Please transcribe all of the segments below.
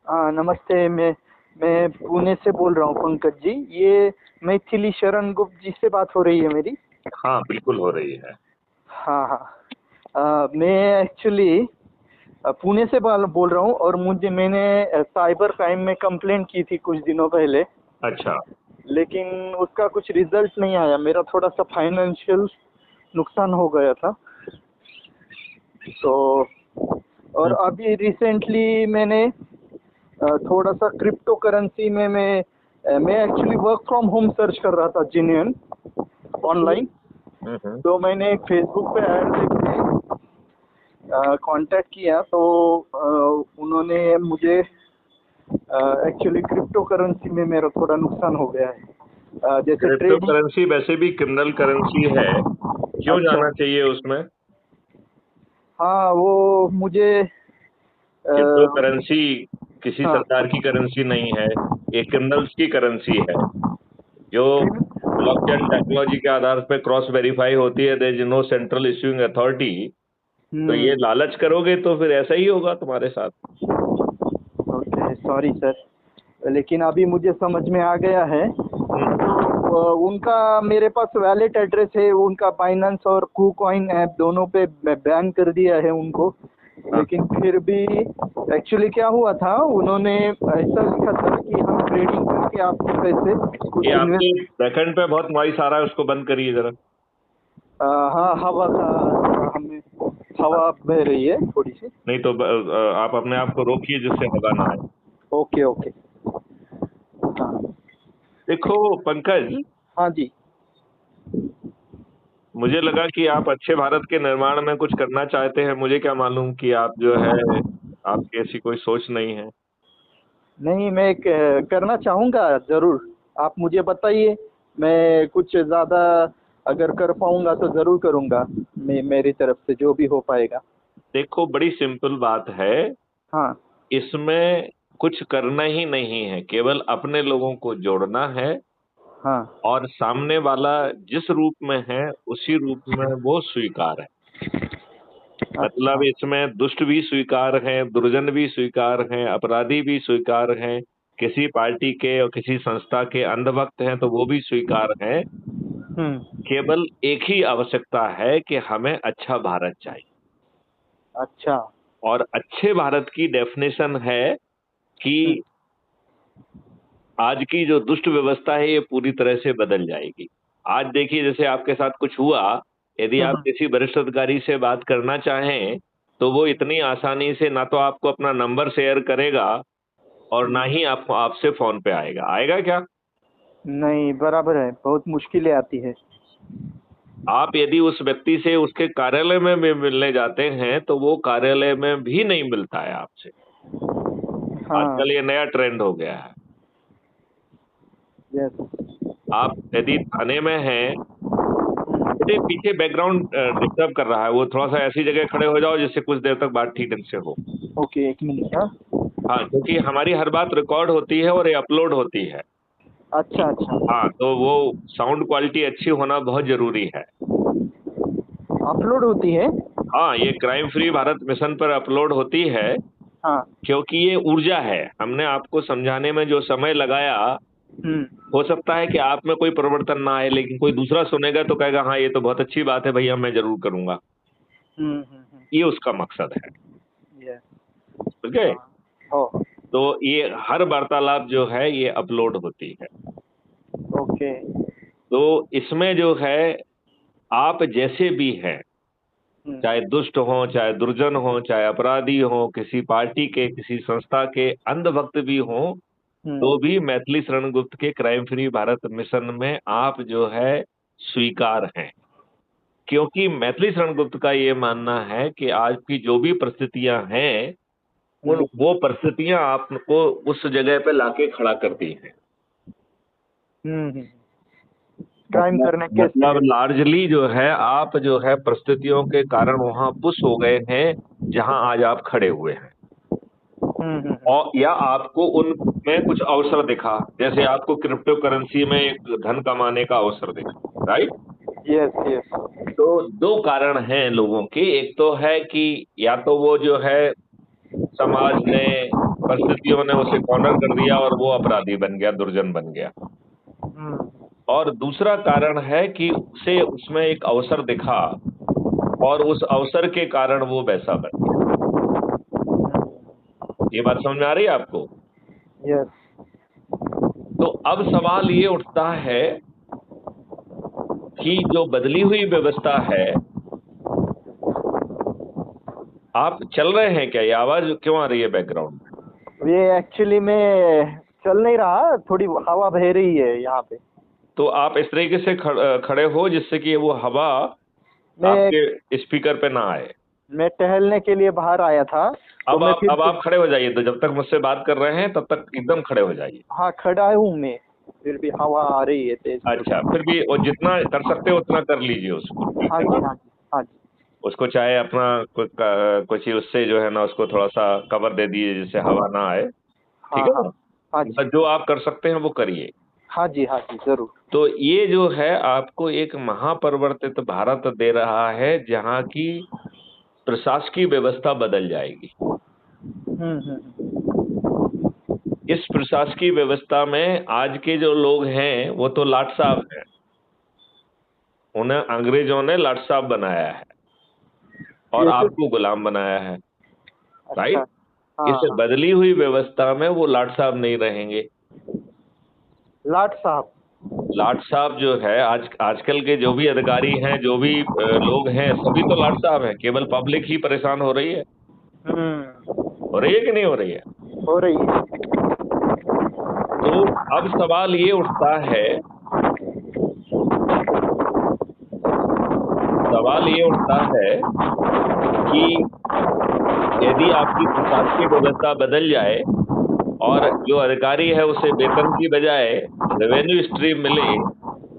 हाँ नमस्ते। मैं पुणे से बोल रहा हूँ पंकज जी। ये मैथिली शरण गुप्त जी से बात हो रही है मेरी? हाँ, बिल्कुल हो रही है। हाँ हाँ। मैं एक्चुअली पुणे से बोल रहा हूँ और मैंने साइबर क्राइम में कंप्लेंट की थी कुछ दिनों पहले। अच्छा। लेकिन उसका कुछ रिजल्ट नहीं आया। मेरा थोड़ा सा फाइनेंशियल नुकसान हो गया था। तो और हम्म। अभी रिसेंटली मैंने थोड़ा सा क्रिप्टो करेंसी में मैं actually work from home search कर रहा था जेन्युइन ओके। ऑनलाइन। हम्म। तो मैंने एक फेसबुक पे ऐड देख के कांटेक्ट किया। तो उन्होंने मुझे एक्चुअली क्रिप्टो करेंसी में मेरा थोड़ा नुकसान हो गया है। जैसे क्रिप्टो ट्रेडिंग। करेंसी वैसे भी क्रिमिनल करेंसी है। क्यों अच्छा। जाना चाहिए उसमें? हाँ वो मुझे क्रिप्टो अ, करेंसी किसी हाँ। सरकार की करेंसी नहीं है। ये क्रिमिनल्स की करेंसी है, जो ब्लॉकचेन टेक्नोलॉजी के आधार पर क्रॉस वेरीफाई होती है। There is no central issuing authority. तो ये हम्म। लालच करोगे तो फिर ऐसा ही होगा तुम्हारे साथ। ओके सॉरी सर, लेकिन अभी मुझे समझ में आ गया है। हम्म। उनका मेरे पास वैलेट एड्रेस है। उनका बाइनेंस और कूकॉइन ऐप दोनों पे बैन कर दिया है उनको। हाँ, लेकिन फिर भी एक्चुअली क्या हुआ था, उन्होंने ऐसा लिखा था कि हम ट्रेडिंग करके आपके पैसे कुछ ये आपके इन्वेस्ट। बैकएंड पे बहुत नॉइस आ रहा है, उसको बंद करिए जरा। हाँ हवा का हमें हवा बह रही है थोड़ी सी। नहीं तो आप अपने आप को रोकिए जिससे हवा ना आए। Okay okay. हाँ। देखो पंकज, हाँ जी। मुझे लगा कि आप अच्छे भारत के निर्माण में कुछ करना चाहते हैं। मुझे क्या मालूम कि आप जो है, आपकी ऐसी कोई सोच नहीं है। नहीं, मैं करना चाहूँगा ज़रूर। आप मुझे बताइए। मैं कुछ ज़्यादा अगर कर पाऊँगा तो ज़रूर करूँगा। मैं मेरी तरफ से जो भी हो पाएगा। देखो, बड़ी सिंपल बात है। हाँ इसमें कुछ करना ही नहीं है, केवल अपने लोगों को जोड़ना है। हाँ। और सामने वाला जिस रूप में है उसी रूप में वो स्वीकार है। मतलब अच्छा। इसमें दुष्ट भी स्वीकार हैं, दुर्जन भी स्वीकार हैं, अपराधी भी स्वीकार हैं, किसी पार्टी के और किसी संस्था के अंधभक्त हैं तो वो भी स्वीकार हैं। केवल एक ही आवश्यकता है कि हमें अच्छा भारत चाहिए। अच्छा। और अच्छे भारत की डेफिनेशन है कि हुँ, आज की जो दुष्ट व्यवस्था है ये पूरी तरह से बदल जाएगी। आज देखिए, जैसे आपके साथ कुछ हुआ, यदि हुँ, आप हुँ, किसी वरिष्ठ अधिकारी से बात करना चाहें तो वो इतनी आसानी से ना तो आपको अपना नंबर शेयर करेगा और ना हुँ। ही आपको आपसे फोन पे आएगा। आएगा क्या? नहीं, बराबर है, बहुत मुश्किलें आती है। आप यदि उस व्यक्ति से उसके कार्यालय में भी मिलने जाते हैं तो वो कार्यालय में भी नहीं मिलता है आपसे। हाँ। आजकल ये नया ट्रेंड हो गया है। यस। आप यदि थाने में हैं, मेरे पीछे बैकग्राउंड डिस्टर्ब कर रहा है, वो थोड़ा सा ऐसी जगह खड़े हो जाओ जिससे कुछ देर तक बात ठीक ढंग से हो। ओके, 1 मिनट हाँ। हाँ, क्योंकि हमारी हर बात रिकॉर्ड होती है और ये अपलोड होती है। अच्छा, अच्छा। हाँ, तो वो साउंड क्वालिटी अच्छी होना बहुत जरूरी है। अपलोड होती है? हाँ, ये क्राइम फ्री भारत मिशन पर अपलोड होती है। हाँ। क्योंकि ये ऊर्जा है, हमने आपको समझाने में जो समय लगाया, हुँ, हो सकता है कि आप में कोई परिवर्तन ना आए, लेकिन कोई दूसरा सुनेगा तो कहेगा हाँ ये तो बहुत अच्छी बात है भैया, मैं जरूर करूंगा। हुँ, हुँ, हुँ। ये उसका मकसद है। यस। ठीक है। हाँ। हो। तो ये हर वार्तालाप जो है ये अपलोड होती है। ओके। तो इसमें जो है, आप जैसे भी हैं, हुँ, चाहे दुष्ट हो, चाहे दुर्जन हो, चाहे अपराधी हो, किसी पार्टी के, किसी संस्था के अंधभक्त भी हो, हुँ। तो भी मैथिली शरण गुप्त के क्राइम फ्री भारत मिशन में आप जो है स्वीकार हैं। क्योंकि मैथिली शरण गुप्त का ये मानना है कि आज की जो भी परिस्थितियां हैं, हुँ, उन वो परिस्थितियां आपको उस जगह पे लाके खड़ा करती हैं। हुँ, हुँ। क्राइम मतलब करने के मतलब से। लार्जली जो है, आप जो है परिस्थितियों के कारण वहां पुश हो गए हैं जहां आज आप खड़े हुए हैं। हुँ, हुँ, और या आपको उनमें कुछ अवसर दिखा, जैसे आपको क्रिप्टो करेंसी में एक धन कमाने का अवसर दिखा, राइट? Yes, yes. तो दो कारण हैं लोगों के। एक तो है कि या तो वो जो है समाज ने, परिस्थितियों ने उसे कॉर्नर कर दिया और वो अपराधी बन गया, दुर्जन बन गया। और दूसरा कारण है कि उसे उसमें एक अवसर दिखा और उस अवसर के कारण वो वैसा बन गया। ये बात समझ में आ रही है आपको? यस। तो अब सवाल ये उठता है कि जो बदली हुई व्यवस्था है, आप चल रहे हैं क्या? ये आवाज क्यों आ रही है बैकग्राउंड में? ये एक्चुअली में चल नहीं रहा, थोड़ी हवा बह रही है यहाँ पे। तो आप इस तरीके से खड़े हो जिससे कि वो हवा मैं आपके स्पीकर पे ना आए। मैं टहलने के लिए बाहर आया था। अब आप खड़े हो जाइए। तो जब तक मुझसे बात कर रहे हैं तब तक एकदम खड़े हो जाइए। हाँ, खड़ा हूँ मैं, फिर भी हवा आ रही है तेज। अच्छा, फिर भी और जितना कर सकते हो उतना कर लीजिए उसको, ठीक हाँ है जी, ना? हाँ जी, हाँ जी। उसको चाहे अपना कुछ ही उससे जो है ना उसको थोड़ा सा कवर दे दीजिए जिससे हवा ना आए, ठीक हाँ है हाँ ना? हाँ जी, मतलब जो आप कर सकते हैं वो करिए। हाँ जी, हाँ जी, जरूर। तो ये जो है आपको एक महापरिवर्तित भारत दे रहा है जहाँ की प्रशासकीय व्यवस्था बदल जाएगी। इस प्रशासकीय व्यवस्था में आज के जो लोग हैं वो तो लाट साहब हैं, उन्हें अंग्रेजों ने लाट साहब बनाया है और ये तो आपको गुलाम बनाया है, अच्छा। राइट? हाँ इस हाँ। बदली हुई व्यवस्था में वो लाट साहब नहीं रहेंगे। लाट साहब। लाट साहब जो है आजकल के जो भी अधिकारी हैं, जो भी लोग हैं, सभी तो लाट साहब हैं। केवल पब्लिक ही परेशान हो रही है। हो रही है कि नहीं हो रही है? हो रही है। तो अब सवाल ये उठता है, कि यदि आपकी प्रशासकीय व्यवस्था बदल जाए और जो अधिकारी है उसे वेतन की बजाय रेवेन्यू स्ट्रीम मिले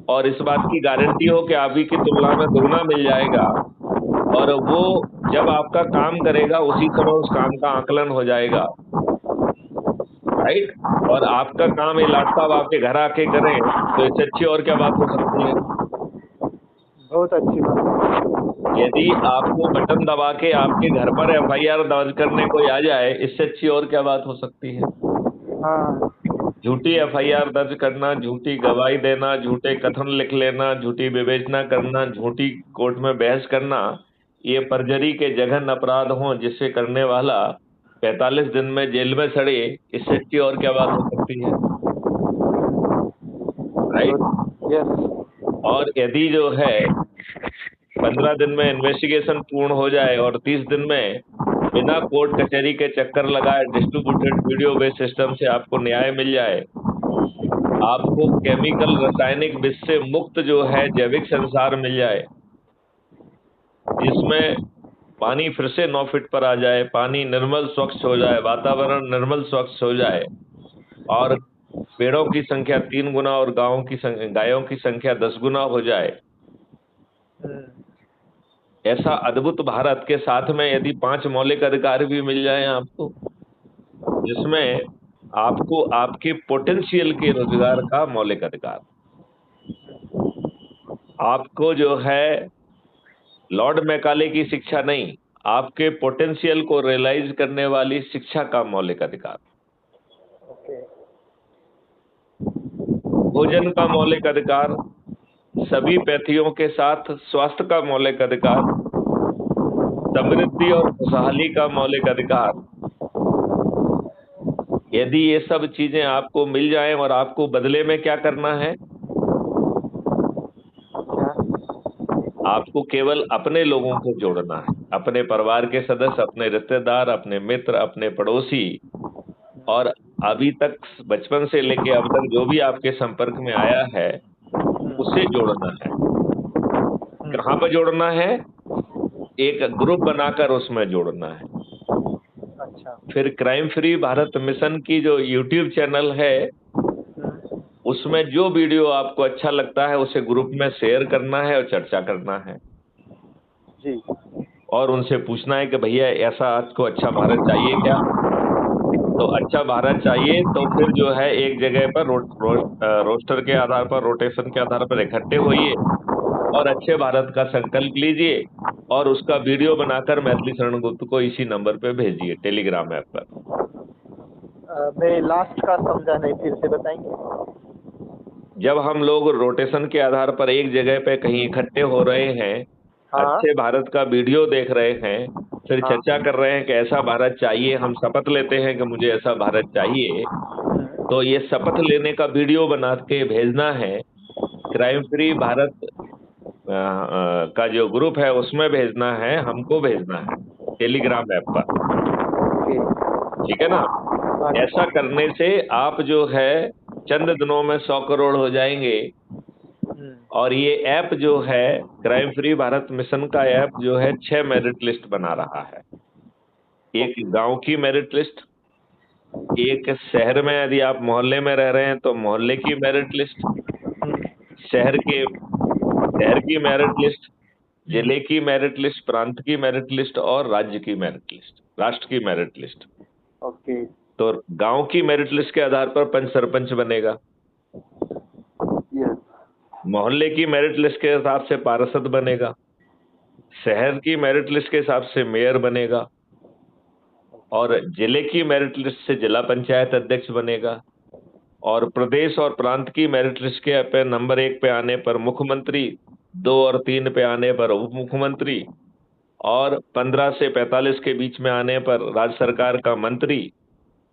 और इस बात की गारंटी हो कि अभी की तुलना में दुगना मिल जाएगा, और वो जब आपका काम करेगा उसी समय उस काम का आकलन हो जाएगा, राइट? और आपका काम ये लाट साहब आपके घर आके करें, तो इससे अच्छी और क्या बात हो सकती है? बहुत अच्छी बात। यदि आपको बटन दबा के आपके घर पर एफआईआर दर्ज करने कोई आ जाए, इससे अच्छी और क्या बात हो सकती है? हाँ। झूठी एफआईआर दर्ज करना, झूठी गवाही देना, झूठे कथन लिख लेना, झूठी विवेचना करना, झूठी कोर्ट में बहस करना, ये परजरी के जघन्य अपराध हों जिससे करने वाला 45 दिन में जेल में सड़े, इससे अच्छी और क्या बात हो सकती है, राइट? यस। और यदि जो है 15 दिन में इन्वेस्टिगेशन पूर्ण हो जाए और 30 दिन में बिना कोर्ट कचहरी के चक्कर लगाए डिस्ट्रीब्यूटेड वीडियो बेस सिस्टम से आपको न्याय मिल जाए, आपको केमिकल रासायनिक विष से मुक्त जो है जैविक संसार मिल जाए, जिसमें पानी फिर से 9 फीट पर आ जाए, पानी निर्मल स्वच्छ हो जाए, वातावरण निर्मल स्वच्छ हो जाए, और पेड़ों की संख्या 3 गुना और गायों की संख्या 10 गुना हो जाए, ऐसा अद्भुत भारत के साथ में यदि 5 मौलिक अधिकार भी मिल जाए आपको, जिसमें आपको आपके पोटेंशियल के रोजगार का मौलिक अधिकार, आपको जो है लॉर्ड मैकाले की शिक्षा नहीं, आपके पोटेंशियल को रियलाइज करने वाली शिक्षा का मौलिक अधिकार, भोजन का मौलिक अधिकार, सभी पैथियों के साथ स्वास्थ्य का मौलिक अधिकार, समृद्धि और खुशहाली का मौलिक अधिकार। यदि ये सब चीजें आपको मिल जाएं और आपको बदले में क्या करना है, आपको केवल अपने लोगों को जोड़ना है, अपने परिवार के सदस्य, अपने रिश्तेदार, अपने मित्र, अपने पड़ोसी, और अभी तक बचपन से लेके अब तक जो भी आपके संपर्क में आया है उसे जोड़ना है। कहाँ पर जोड़ना है? एक ग्रुप बनाकर उसमें जोड़ना है। अच्छा। फिर क्राइम फ्री भारत मिशन की जो यूट्यूब चैनल है, उसमें जो वीडियो आपको अच्छा लगता है उसे ग्रुप में शेयर करना है और चर्चा करना है जी। और उनसे पूछना है कि भैया ऐसा आपको अच्छा भारत चाहिए क्या? तो अच्छा भारत चाहिए तो फिर जो है एक जगह पर रोस्टर के आधार पर, रोटेशन के आधार पर इकट्ठे होइए और अच्छे भारत का संकल्प लीजिए और उसका वीडियो बनाकर मैथिली शरण गुप्त को इसी नंबर पे भेजिए, टेलीग्राम ऐप पर। मैं लास्ट का समझा नहीं, फिर से बताएंगे? जब हम लोग रोटेशन के आधार पर एक जगह पे कहीं इकट्ठे हो रहे हैं, हाँ अच्छे भारत का वीडियो देख रहे हैं, फिर हाँ। चर्चा कर रहे हैं कि ऐसा भारत चाहिए, हम शपथ लेते हैं कि मुझे ऐसा भारत चाहिए, तो ये शपथ लेने का वीडियो बना के भेजना है। क्राइम फ्री भारत का जो ग्रुप है उसमें भेजना है, हमको भेजना है टेलीग्राम ऐप पर, ओके। ठीक है ना? हाँ। ऐसा करने से आप जो है चंद दिनों में 100 करोड़ हो जाएंगे। और ये ऐप जो है क्राइम फ्री भारत मिशन का ऐप जो है 6 मेरिट लिस्ट बना रहा है। एक गांव की मेरिट लिस्ट, एक शहर में यदि आप मोहल्ले में रह रहे हैं तो मोहल्ले की मेरिट लिस्ट, शहर की मेरिट लिस्ट, जिले की मेरिट लिस्ट, प्रांत की मेरिट लिस्ट और राज्य की मेरिट लिस्ट, राष्ट्र की मेरिट लिस्ट। ओके। तो गांव की मेरिट लिस्ट के आधार पर पंच सरपंच बनेगा, यस। मोहल्ले की मेरिट लिस्ट के हिसाब से पार्षद बनेगा, शहर की मेरिट लिस्ट के हिसाब से मेयर बनेगा, और जिले की मेरिट लिस्ट से जिला पंचायत अध्यक्ष बनेगा, और प्रदेश और प्रांत की मेरिट लिस्ट के पे नंबर 1 पे आने पर मुख्यमंत्री, 2 और 3 पे आने पर उप मुख्यमंत्री, और 15 से 45 के बीच में आने पर राज्य सरकार का मंत्री,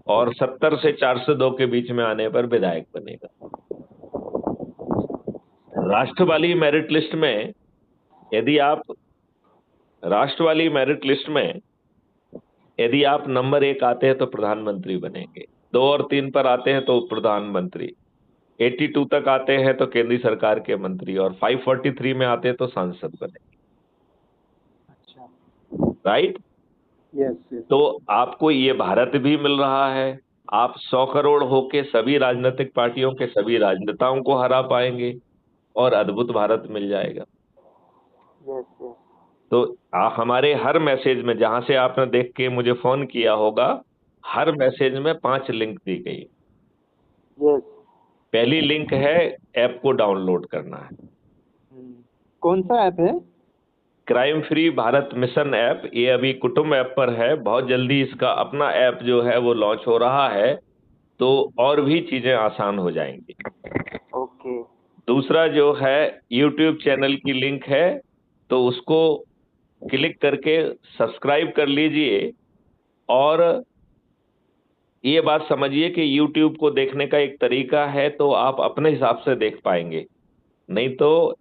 और 70 से 402 के बीच में आने पर विधायक बनेगा। राष्ट्र वाली मेरिट लिस्ट में यदि आप नंबर 1 आते हैं तो प्रधानमंत्री बनेंगे, 2 और 3 पर आते हैं तो उप प्रधानमंत्री, 82 तक आते हैं तो केंद्रीय सरकार के मंत्री, और 543 में आते हैं तो सांसद बनेंगे। अच्छा। राइट? यस। तो आपको ये भारत भी मिल रहा है, आप 100 करोड़ होके सभी राजनीतिक पार्टियों के सभी राजनेताओं को हरा पाएंगे और अद्भुत भारत मिल जाएगा। यस। तो हमारे हर मैसेज में, जहां से आपने देख के मुझे फोन किया होगा, हर मैसेज में 5 लिंक दी गई। यस। पहली लिंक है ऐप को डाउनलोड करना है, कौन सा ऐप है? Crime free Bharat mission app. ये अभी कुटुंब ऐप पर है, बहुत जल्दी इसका अपना ऐप जो है वो लॉन्च हो रहा है, तो और भी चीजें आसान हो जाएंगी। ओके। दूसरा जो है यूट्यूब चैनल की लिंक है, तो उसको क्लिक करके सब्सक्राइब कर लीजिए। और ये बात समझिए कि YouTube को देखने का एक तरीका है, तो आप अपने हिसाब से देख पाएंगे, नहीं तो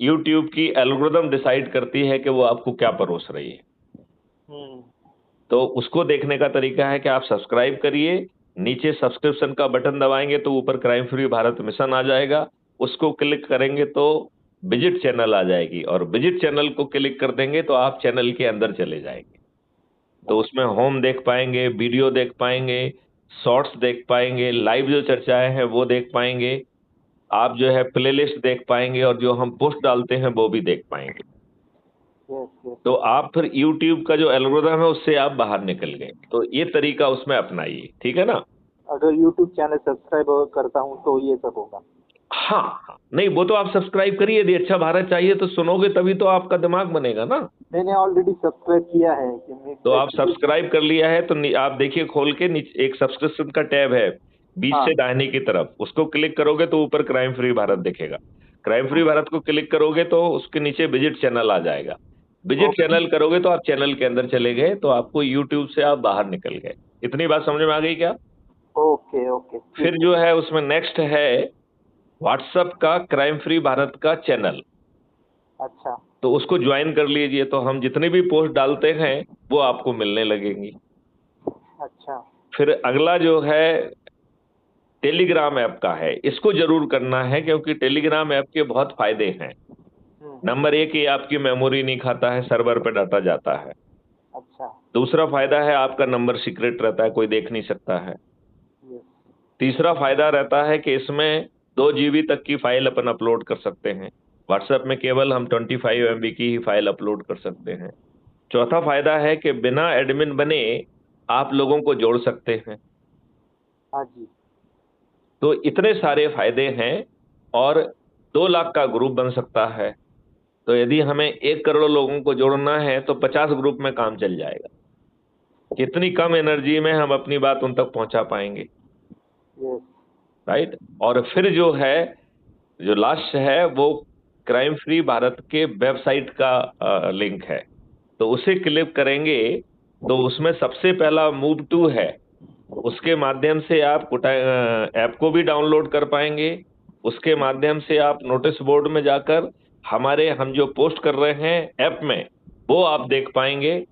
YouTube की एल्गोरिदम डिसाइड करती है कि वो आपको क्या परोस रही है। तो उसको देखने का तरीका है कि आप सब्सक्राइब करिए, नीचे सब्सक्रिप्शन का बटन दबाएंगे तो ऊपर क्राइम फ्री भारत मिशन आ जाएगा, उसको क्लिक करेंगे तो विजिट चैनल आ जाएगी, और विजिट चैनल को क्लिक कर देंगे तो आप चैनल के अंदर चले जाएंगे। तो उसमें होम देख पाएंगे, वीडियो देख पाएंगे, शॉर्ट्स देख पाएंगे, लाइव जो चर्चाएं हैं वो देख पाएंगे, आप जो है प्लेलिस्ट देख पाएंगे, और जो हम पोस्ट डालते हैं वो भी देख पाएंगे। तो आप फिर YouTube का जो एल्गोरिदम है उससे आप बाहर निकल गए। तो ये तरीका उसमें अपनाइए, ठीक है ना? अगर YouTube चैनल सब्सक्राइब करता हूँ तो ये सब होगा? हाँ, नहीं वो तो आप सब्सक्राइब करिए, यदि अच्छा भारत चाहिए तो सुनोगे तभी तो आपका दिमाग बनेगा ना। मैंने ऑलरेडी सब्सक्राइब किया है कि तो आप सब्सक्राइब कर लिया है तो आप देखिए खोल के नीचे एक सब्सक्रिप्शन का टैब है बीच से दाहिने की तरफ, उसको क्लिक करोगे तो ऊपर क्राइम फ्री भारत दिखेगा। क्राइम फ्री भारत को क्लिक करोगे तो उसके नीचे विजिट चैनल आ जाएगा, विजिट चैनल करोगे तो आप चैनल के अंदर चले गए, तो आपको यूट्यूब से आप बाहर निकल गए। इतनी बात समझ में आ गई क्या? ओके। फिर जो है उसमें नेक्स्ट है व्हाट्सएप का क्राइम फ्री भारत का चैनल। अच्छा। तो उसको ज्वाइन कर लीजिए, तो हम जितनी भी पोस्ट डालते हैं वो आपको मिलने लगेंगी। अच्छा। फिर अगला जो है टेलीग्राम ऐप का है, इसको जरूर करना है क्योंकि टेलीग्राम ऐप के बहुत फायदे हैं। नंबर 1, ये आपकी मेमोरी नहीं खाता है, सर्वर पे डाटा जाता है। अच्छा। दूसरा फायदा है आपका नंबर सीक्रेट रहता है, कोई देख नहीं सकता है। तीसरा फायदा रहता है कि इसमें 2 GB तक की फाइल अपन अपलोड कर सकते हैं, व्हाट्सएप में केवल हम 25 MB की ही फाइल अपलोड कर सकते हैं। चौथा फायदा है कि बिना एडमिन बने आप लोगों को जोड़ सकते हैं। हाँ जी। तो इतने सारे फायदे हैं, और 2 लाख का ग्रुप बन सकता है, तो यदि हमें 1 करोड़ लोगों को जोड़ना है तो 50 ग्रुप में काम चल जाएगा। कितनी कम एनर्जी में हम अपनी बात उन तक पहुंचा पाएंगे, राइट। और फिर जो है, जो लास्ट है वो क्राइम फ्री भारत के वेबसाइट का लिंक है, तो उसे क्लिक करेंगे तो उसमें सबसे पहला मूव टू है, उसके माध्यम से आप ऐप को भी डाउनलोड कर पाएंगे। उसके माध्यम से आप नोटिस बोर्ड में जाकर हम जो पोस्ट कर रहे हैं ऐप में, वो आप देख पाएंगे।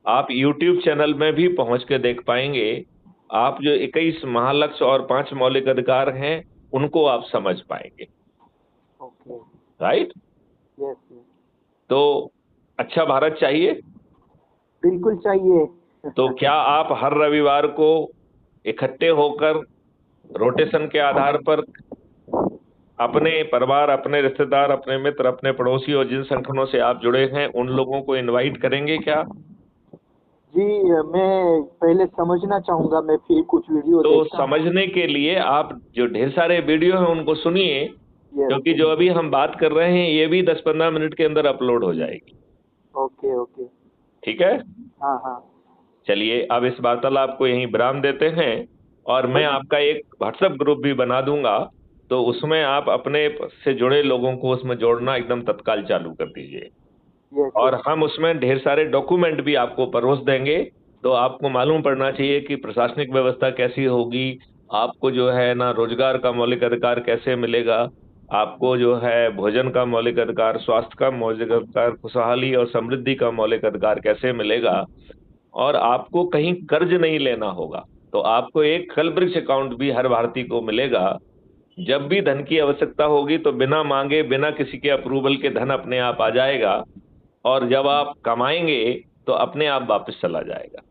आप यूट्यूब चैनल में भी पहुंच के देख पाएंगे। आप जो 21 महालक्ष्य और 5 मौलिक अधिकार हैं उनको आप समझ पाएंगे, राइट। तो अच्छा भारत चाहिए? बिल्कुल चाहिए। तो क्या आप हर रविवार को इकट्ठे होकर रोटेशन के आधार पर अपने परिवार, अपने रिश्तेदार, अपने मित्र, अपने पड़ोसी और जिन संगठनों से आप जुड़े हैं उन लोगों को इनवाइट करेंगे क्या? जी, मैं पहले समझना चाहूंगा, मैं फिर कुछ वीडियो तो देखता समझने के लिए आप जो ढेर सारे वीडियो हैं उनको सुनिए, क्योंकि जो अभी हम बात कर रहे हैं ये भी 10-15 मिनट के अंदर अपलोड हो जाएगी। ओके ओके, ठीक है। हाँ हाँ। चलिए अब इस वार्तालाप को यहीं विराम देते हैं, और मैं आपका एक व्हाट्सएप ग्रुप भी बना दूंगा, तो उसमें आप अपने से जुड़े लोगों को उसमें जोड़ना एकदम तत्काल चालू कर दीजिए। और हम उसमें ढेर सारे डॉक्यूमेंट भी आपको परोस देंगे, तो आपको मालूम पड़ना चाहिए कि प्रशासनिक व्यवस्था कैसी होगी, आपको जो है ना रोजगार का मौलिक अधिकार कैसे मिलेगा, आपको जो है भोजन का मौलिक अधिकार, स्वास्थ्य का मौलिक अधिकार, खुशहाली और समृद्धि का मौलिक अधिकार कैसे मिलेगा, और आपको कहीं कर्ज नहीं लेना होगा। तो आपको एक कलवृक्ष अकाउंट भी हर भारतीय को मिलेगा। जब भी धन की आवश्यकता होगी तो बिना मांगे, बिना किसी के अप्रूवल के धन अपने आप आ जाएगा, और जब आप कमाएंगे तो अपने आप वापस चला जाएगा।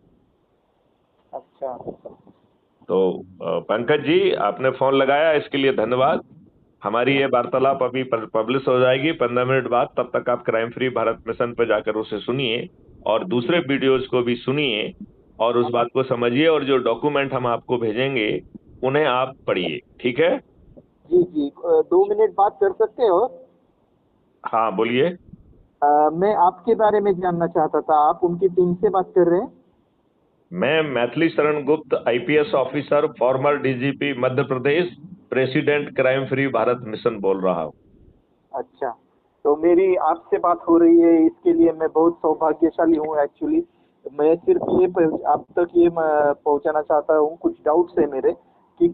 अच्छा। तो पंकज जी, आपने फोन लगाया, इसके लिए धन्यवाद। हमारी ये वार्तालाप अभी पब्लिश हो जाएगी 15 मिनट बाद। तब तक आप क्राइम फ्री भारत मिशन पर जाकर उसे सुनिए और दूसरे वीडियोज को भी सुनिए और उस बात को समझिए, और जो डॉक्यूमेंट हम आपको भेजेंगे उन्हें आप पढ़िए। ठीक है जी जी, 2 मिनट बात कर सकते हो? हाँ बोलिए। मैं आपके बारे में जानना चाहता था, आप उनकी टीम से बात कर रहे हैं? मैं Maithili Sharan Gupt, IPS officer, former DGP Madhya Pradesh, president crime free Bharat mission बोल रहा हूँ। अच्छा, तो मेरी आपसे बात हो रही है, इसके लिए मैं बहुत सौभाग्यशाली हूँ एक्चुअली। मैं सिर्फ ये आप तक ये पहुंचाना चाहता हूँ, कुछ डाउट्स है मेरे कि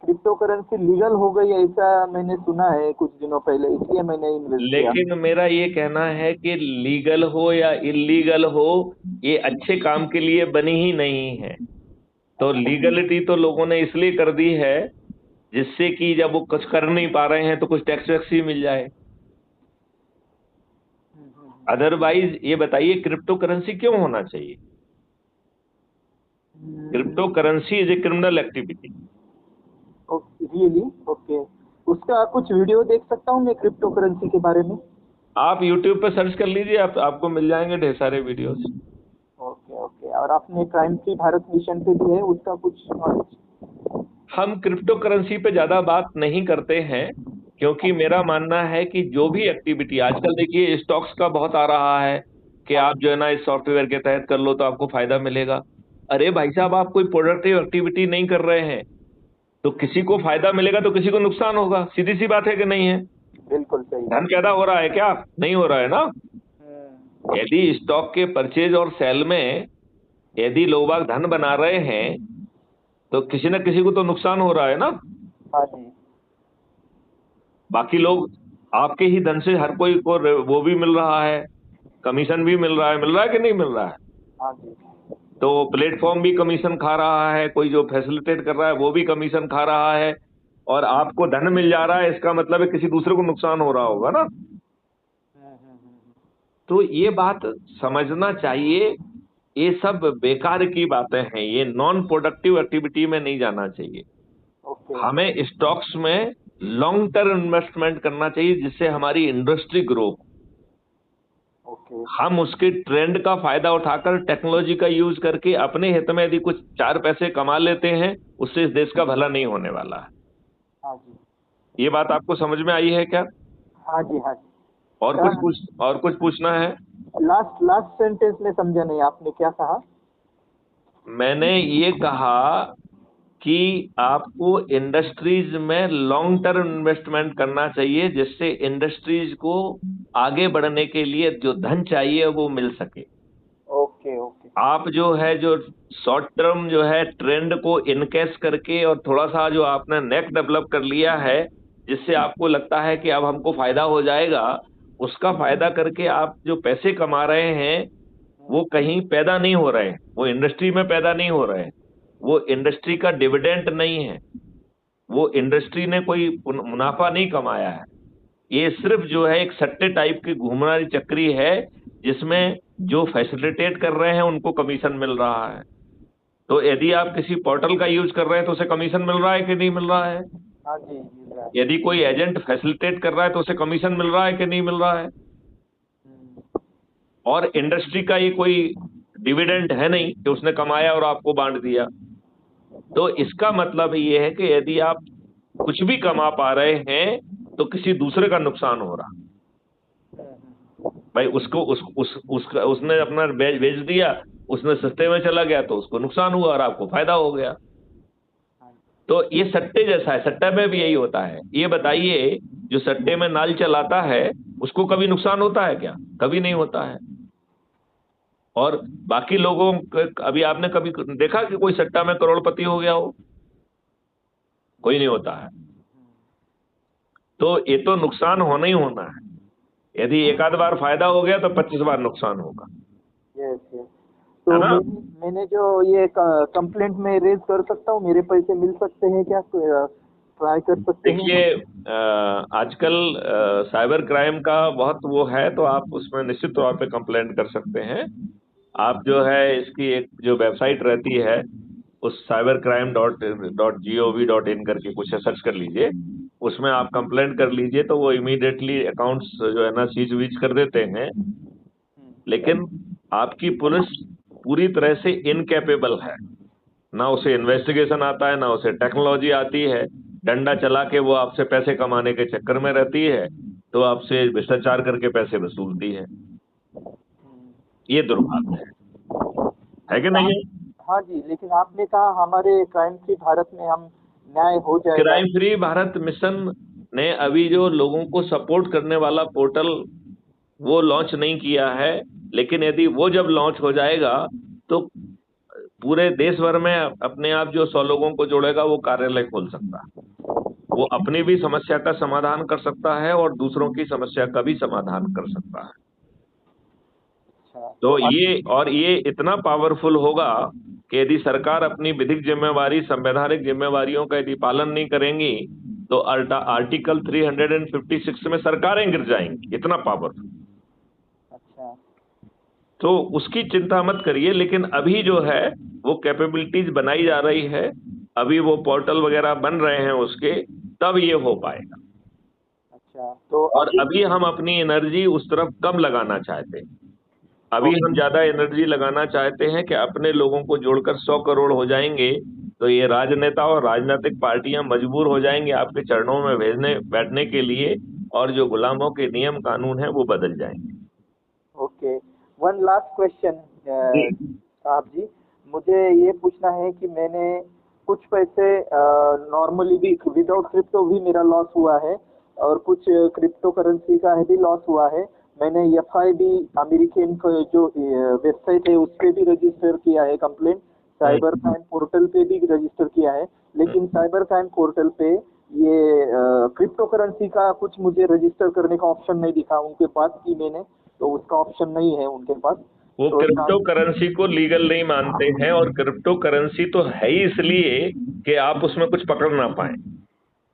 क्रिप्टो करेंसी लीगल हो गई, ऐसा मैंने सुना है कुछ दिनों पहले, इसलिए मैंने इन्वेस्ट किया। लेकिन मेरा ये कहना है कि लीगल हो या इलीगल हो, ये अच्छे काम के लिए बनी ही नहीं है। तो लीगलिटी तो लोगों ने इसलिए कर दी है जिससे कि जब वो कुछ कर नहीं पा रहे हैं तो कुछ टैक्स वैक्स ही मिल जाए। अदरवाइज ये बताइए क्रिप्टो करेंसी क्यों होना चाहिए? Crypto currency is a criminal activity. Really? Okay, उसका कुछ वीडियो देख सकता हूँ मैं क्रिप्टो करेंसी के बारे में? आप यूट्यूब पे सर्च कर लीजिए, आपको मिल जाएंगे ढेर सारे वीडियोस। ओके ओके, और आपने क्राइम फ्री भारत मिशन पे भी है, उसका कुछ नॉलेज? हम क्रिप्टो करेंसी पे ज्यादा बात नहीं करते हैं, क्योंकि मेरा मानना है कि जो भी एक्टिविटी आजकल देखिए स्टॉक्स का बहुत आ रहा है कि आप जो है ना इस सॉफ्टवेयर के तहत कर लो तो आपको फायदा मिलेगा। अरे भाई साहब, आप कोई प्रोडक्टिव एक्टिविटी नहीं कर रहे हैं तो किसी को फायदा मिलेगा तो किसी को नुकसान होगा। सीधी सी बात है कि नहीं है? बिल्कुल सही। धन पैदा हो रहा है क्या? नहीं हो रहा है ना। यदि स्टॉक के परचेज और सेल में यदि लोग बाग धन बना रहे हैं तो किसी न किसी को तो नुकसान हो रहा है ना। हाँ जी। बाकी लोग आपके ही धन से हर कोई को वो भी मिल रहा है, कमीशन भी मिल रहा है कि नहीं मिल रहा है? हाँ जी। तो प्लेटफॉर्म भी कमीशन खा रहा है, कोई जो फैसिलिटेट कर रहा है वो भी कमीशन खा रहा है, और आपको धन मिल जा रहा है, इसका मतलब है किसी दूसरे को नुकसान हो रहा होगा ना। तो ये बात समझना चाहिए, ये सब बेकार की बातें हैं, ये नॉन प्रोडक्टिव एक्टिविटी में नहीं जाना चाहिए। हमें स्टॉक्स में लॉन्ग टर्म इन्वेस्टमेंट करना चाहिए जिससे हमारी इंडस्ट्री ग्रो हो। हम उसके ट्रेंड का फायदा उठाकर टेक्नोलॉजी का यूज करके अपने हित में यदि कुछ 4 पैसे कमा लेते हैं, उससे इस देश का भला नहीं होने वाला है। हाँ जी। ये बात आपको समझ में आई है क्या? हाँ जी, हाँ जी। और कुछ पूछना है? लास्ट लास्ट सेंटेंस में समझा नहीं, आपने क्या कहा? मैंने ये कहा कि आपको इंडस्ट्रीज में लॉन्ग टर्म इन्वेस्टमेंट करना चाहिए, जिससे इंडस्ट्रीज को आगे बढ़ने के लिए जो धन चाहिए वो मिल सके। Okay okay. आप जो है जो शॉर्ट टर्म जो है ट्रेंड को इनकेस करके और थोड़ा सा जो आपने नेक डेवलप कर लिया है, जिससे आपको लगता है कि अब हमको फायदा हो जाएगा, उसका फायदा करके आप जो पैसे कमा रहे हैं वो कहीं पैदा नहीं हो रहे हैं, वो इंडस्ट्री में पैदा नहीं हो रहे हैं, वो इंडस्ट्री का डिविडेंड नहीं है, वो इंडस्ट्री ने कोई मुनाफा नहीं कमाया है। ये सिर्फ जो है एक सट्टे टाइप की घूमनारी चक्री है, जिसमें जो फैसिलिटेट कर रहे हैं उनको कमीशन मिल रहा है। तो यदि आप किसी पोर्टल का यूज कर रहे हैं तो उसे कमीशन मिल रहा है कि नहीं मिल रहा है? हाँ जी, मिल रहा है। यदि कोई एजेंट फैसिलिटेट कर रहा है तो उसे कमीशन मिल रहा है कि नहीं मिल रहा है? और इंडस्ट्री का ये कोई डिविडेंड है नहीं कि उसने कमाया और आपको बांट दिया। तो इसका मतलब ये है कि यदि आप कुछ भी कमा पा रहे हैं तो किसी दूसरे का नुकसान हो रहा। भाई उसको उसका उसने अपना बेच दिया, उसने सस्ते में चला गया तो उसको नुकसान हुआ और आपको फायदा हो गया। तो ये सट्टे जैसा है, सट्टा में भी यही होता है। ये बताइए, जो सट्टे में नाल चलाता है उसको कभी नुकसान होता है क्या? कभी नहीं होता है। और बाकी लोगों अभी आपने कभी देखा कि कोई सट्टा में करोड़पति हो गया हो? कोई नहीं होता है। तो ये तो नुकसान होना ही होना है। यदि एक आध बार फायदा हो गया तो 25 बार नुकसान होगा। Yes yes. है तो ना? मैंने जो ये कंप्लेंट में रेज कर सकता हूँ, मेरे पैसे मिल सकते हैं क्या? ट्राई कर सकते हैं? देखिए, आजकल साइबर क्राइम का बहुत वो है, तो आप उसमें निश्चित तौर पे कंप्लेंट कर सकते हैं। आप जो है इसकी एक जो वेबसाइट रहती है, उस cybercrime.gov.in करके कुछ सर्च कर लीजिए, उसमें आप कंप्लेंट कर लीजिए तो वो इमीडिएटली अकाउंट्स जो है ना सीज वीज कर देते हैं। लेकिन आपकी पुलिस पूरी तरह से इनकैपेबल है, ना उसे इन्वेस्टिगेशन आता है, ना उसे टेक्नोलॉजी आती है। डंडा चला के वो आपसे पैसे कमाने के चक्कर में रहती है, तो आपसे भ्रष्टाचार करके पैसे वसूलती है। ये दुर्भाग्य है कि नहीं है? हाँ जी, लेकिन आपने कहा हमारे क्राइम फ्री भारत में हम न्याय हो जाएगा। क्राइम फ्री भारत मिशन ने अभी जो लोगों को सपोर्ट करने वाला पोर्टल वो लॉन्च नहीं किया है, लेकिन यदि वो जब लॉन्च हो जाएगा तो पूरे देश भर में अपने आप जो 100 लोगों को जोड़ेगा वो कार्यालय खोल सकता है। वो अपनी भी समस्या का समाधान कर सकता है और दूसरों की समस्या का भी समाधान कर सकता है। तो ये इतना पावरफुल होगा कि यदि सरकार अपनी विधिक जिम्मेवारी, संवैधानिक जिम्मेवारियों का यदि पालन नहीं करेंगी तो आर्टिकल 356 में सरकारें गिर जाएंगी। इतना पावरफुल। अच्छा। तो उसकी चिंता मत करिए, लेकिन अभी जो है वो कैपेबिलिटीज बनाई जा रही है, अभी वो पोर्टल वगैरह बन रहे हैं उसके, तब ये हो पाएगा। अच्छा, तो और अभी हम अपनी एनर्जी उस तरफ कम लगाना चाहते हैं। अभी हम ज्यादा एनर्जी लगाना चाहते हैं कि अपने लोगों को जोड़कर 100 करोड़ हो जाएंगे तो ये राजनेता और राजनीतिक पार्टियां मजबूर हो जाएंगे आपके चरणों में भेजने बैठने के लिए, और जो गुलामों के नियम कानून है वो बदल जाएंगे। ओके, वन लास्ट क्वेश्चन साहब जी, मुझे ये पूछना है कि मैंने कुछ पैसे नॉर्मली भी विदाउट क्रिप्टो भी मेरा लॉस हुआ है, और कुछ क्रिप्टो करेंसी का भी लॉस हुआ है। मैंने FIB अमेरिकन जो वेबसाइट है उस पर भी रजिस्टर किया है कंप्लेंट, साइबर क्राइम पोर्टल पे भी रजिस्टर किया है, लेकिन साइबर क्राइम पोर्टल पे ये क्रिप्टो करेंसी का कुछ मुझे रजिस्टर करने का ऑप्शन नहीं दिखा। उनके पास की मैंने, तो उसका ऑप्शन नहीं है उनके पास। वो तो क्रिप्टो करेंसी को लीगल नहीं मानते हैं, और क्रिप्टो करेंसी तो है ही इसलिए कि आप उसमें कुछ पकड़ ना पाए।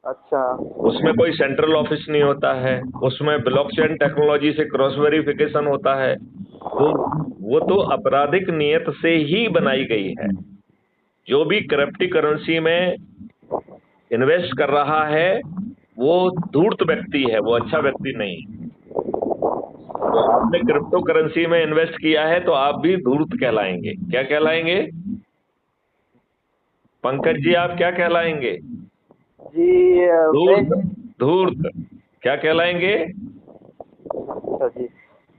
अच्छा। उसमें कोई सेंट्रल ऑफिस नहीं होता है, उसमें ब्लॉकचेन टेक्नोलॉजी से क्रॉस वेरिफिकेशन होता है, तो वो तो आपराधिक नियत से ही बनाई गई है। जो भी क्रिप्टो करेंसी में इन्वेस्ट कर रहा है वो धूर्त व्यक्ति है, वो अच्छा व्यक्ति नहीं। तो आपने क्रिप्टो करेंसी में इन्वेस्ट किया है तो आप भी धूर्त कहलाएंगे। क्या कहलाएंगे पंकज जी? आप क्या कहलाएंगे जी? धूर्त। धूर्त क्या कहलाएंगे? अच्छा जी।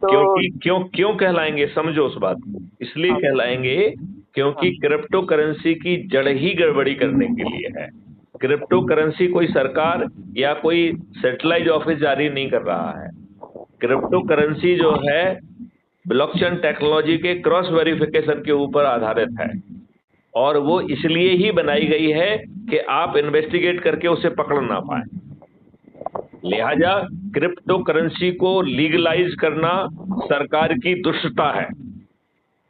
तो क्योंकि क्यों क्यों कहलाएंगे, समझो उस बात को। इसलिए हाँ, कहलाएंगे क्योंकि हाँ, क्रिप्टो करेंसी की जड़ ही गड़बड़ी करने के लिए है। क्रिप्टो करेंसी कोई सरकार या कोई सेंट्रलाइज ऑफिस जारी नहीं कर रहा है। क्रिप्टो करेंसी जो है ब्लॉकचेन टेक्नोलॉजी के क्रॉस वेरिफिकेशन के ऊपर आधारित है, और वो इसलिए ही बनाई गई है कि आप इन्वेस्टिगेट करके उसे पकड़ ना पाए। लिहाजा क्रिप्टो करेंसी को लीगलाइज करना सरकार की दुष्टता है।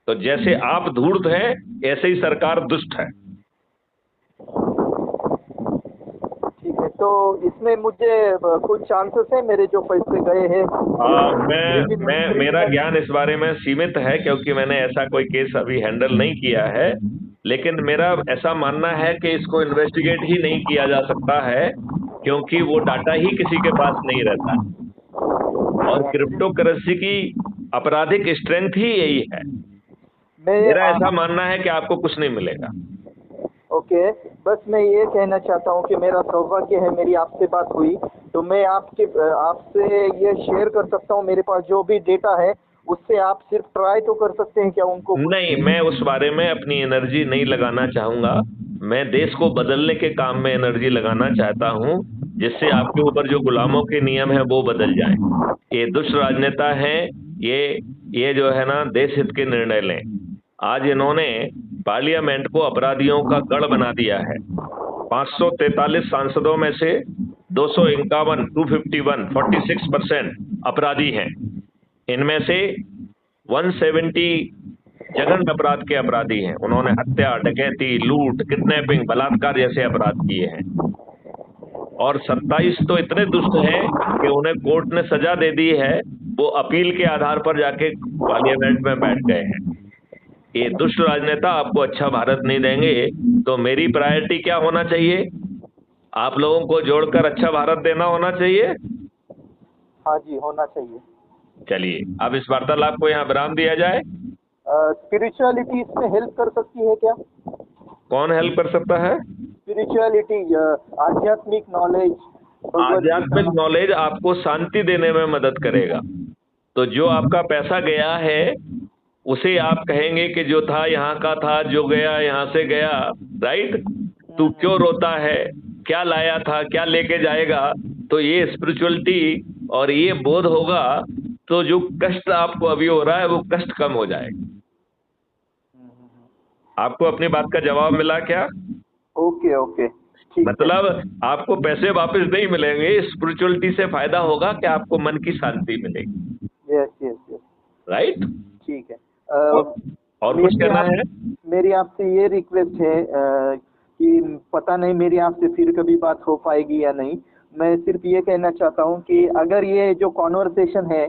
तो जैसे आप धूर्त हैं, ऐसे ही सरकार दुष्ट है। ठीक है। तो इसमें मुझे कुछ चांसेस है मेरे जो पैसे गए हैं मेरा ज्ञान इस बारे में सीमित है, क्योंकि मैंने ऐसा कोई केस अभी हैंडल नहीं किया है। लेकिन मेरा ऐसा मानना है कि इसको इन्वेस्टिगेट ही नहीं किया जा सकता है, क्योंकि वो डाटा ही किसी के पास नहीं रहता। और क्रिप्टो करेंसी की आपराधिक स्ट्रेंथ ही यही है। मेरा ऐसा मानना है कि आपको कुछ नहीं मिलेगा। ओके, बस मैं ये कहना चाहता हूँ कि मेरा सौभाग्य है मेरी आपसे बात हुई, तो मैं आपसे ये शेयर कर सकता हूँ, मेरे पास जो भी डेटा है उससे आप सिर्फ ट्राई तो कर सकते हैं क्या उनको? नहीं, मैं उस बारे में अपनी एनर्जी नहीं लगाना चाहूंगा। मैं देश को बदलने के काम में एनर्जी लगाना चाहता हूं, जिससे आपके ऊपर जो गुलामों के नियम है वो बदल जाएं। ये दुष्ट राजनेता हैं, ये जो है ना देश हित के निर्णय लें। आज इन्होंने पार्लियामेंट को अपराधियों का गढ़ बना दिया है। 543 सांसदों में से 251 251 46% अपराधी हैं। इनमें से 170 जघन्य अपराध के अपराधी हैं। उन्होंने हत्या, डकैती, लूट, किडनैपिंग, बलात्कार जैसे अपराध किए हैं। और 27 तो इतने दुष्ट हैं कि उन्हें कोर्ट ने सजा दे दी है, वो अपील के आधार पर जाके पार्लियामेंट में बैठ गए हैं। ये दुष्ट राजनेता आपको अच्छा भारत नहीं देंगे। तो मेरी प्रायोरिटी क्या होना चाहिए? आप लोगों को जोड़कर अच्छा भारत देना होना चाहिए। हाँ जी, होना चाहिए। चलिए, अब इस वार्तालाप को यहाँ विराम दिया जाए। स्पिरिचुअलिटी इसमें हेल्प कर सकती है क्या? कौन हेल्प कर सकता है? स्पिरिचुअलिटी, आध्यात्मिक नॉलेज, आध्यात्मिक नॉलेज आपको शांति देने में मदद करेगा। तो जो आपका पैसा गया है उसे आप कहेंगे कि जो था यहाँ का था, जो गया यहाँ से गया। राइट? तू क्यों रोता है, क्या लाया था, क्या लेके जाएगा? तो ये स्पिरिचुअलिटी और ये बोध होगा, तो जो कष्ट आपको अभी हो रहा है वो कष्ट कम हो जाएगा। आपको अपनी बात का जवाब मिला क्या? ओके ओके, मतलब आपको पैसे वापस नहीं मिलेंगे, स्पिरिचुअलिटी से फायदा होगा कि आपको मन की शांति मिलेगी। Yes yes yes, right? ठीक है। और कुछ कहना है? मेरी आपसे ये रिक्वेस्ट है कि पता नहीं मेरी आपसे फिर कभी बात हो पाएगी या नहीं। मैं सिर्फ ये कहना चाहता हूँ कि अगर ये जो कॉन्वर्सेशन है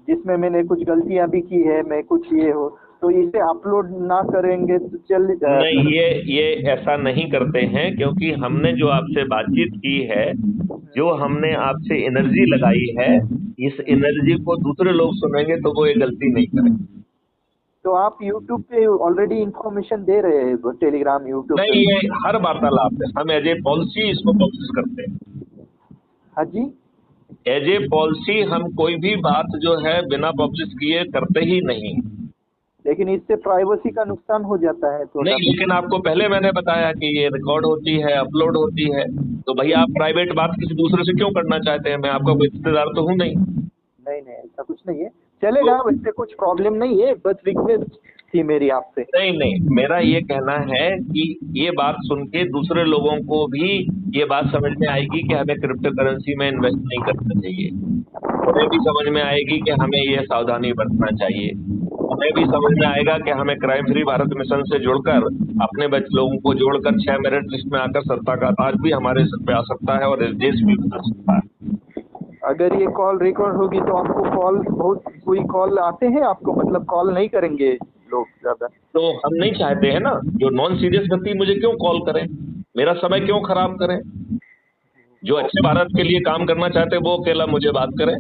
जिसमें मैंने कुछ गलतियां भी की है, मैं कुछ ये हो, तो इसे अपलोड ना करेंगे तो चल नहीं, ये ऐसा नहीं करते हैं, क्योंकि हमने जो आपसे बातचीत की है, जो हमने आपसे एनर्जी लगाई है, इस एनर्जी को दूसरे लोग सुनेंगे तो वो ये गलती नहीं करेंगे। तो आप YouTube पे ऑलरेडी इंफॉर्मेशन दे रहे हैं, टेलीग्राम, YouTube नहीं, ये हर वार्तालाप में हम एज ए पॉलिसी इसको पब्लिश करते हैं। हाँ जी, एज ए पॉलिसी हम कोई भी बात जो है बिना पब्लिश किए करते ही नहीं। लेकिन इससे प्राइवेसी का नुकसान हो जाता है तो नहीं, लेकिन आपको पहले मैंने बताया कि ये रिकॉर्ड होती है, अपलोड होती है, तो भैया आप प्राइवेट बात किसी दूसरे से क्यों करना चाहते हैं? मैं आपका कोई रिश्तेदार तो हूँ नहीं। नहीं नहीं, ऐसा कुछ नहीं है, चलेगा, इससे कुछ प्रॉब्लम नहीं है, बस रिक्वेस्ट थी मेरी आपसे। नहीं, मेरा ये कहना है कि ये बात सुन के दूसरे लोगों को भी ये बात समझ में आएगी कि हमें क्रिप्टो करेंसी में इन्वेस्ट नहीं करना चाहिए। उन्हें भी समझ में आएगी कि हमें ये सावधानी बरतना चाहिए। उन्हें भी समझ में आएगा कि हमें क्राइम फ्री भारत मिशन से जुड़कर अपने लोगों को जोड़कर 6 मेरिट लिस्ट में आकर सत्ता का ताज भी हमारे सर पे आ सकता है और इस देश भी बदल सकता है। अगर ये कॉल रिकॉर्ड होगी तो आपको बहुत कोई कॉल आते हैं आपको, मतलब कॉल नहीं करेंगे लोग ज्यादा? तो हम नहीं चाहते हैं ना, जो नॉन सीरियस व्यक्ति मुझे क्यों कॉल करें, मेरा समय क्यों खराब करें? जो अच्छे भारत के लिए काम करना चाहते हैं वो अकेला मुझे बात करें।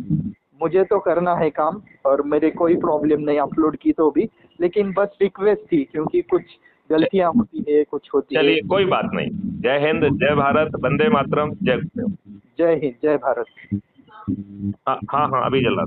मुझे तो करना है काम और मेरे कोई प्रॉब्लम नहीं अपलोड की तो भी, लेकिन बस रिक्वेस्ट थी क्योंकि कुछ गलतियां होती है, कुछ होती है। चलिए, कोई बात नहीं। जय हिंद, जय भारत, वंदे मातरम, जय। जय हिंद, जय भारत। हाँ, अभी चला।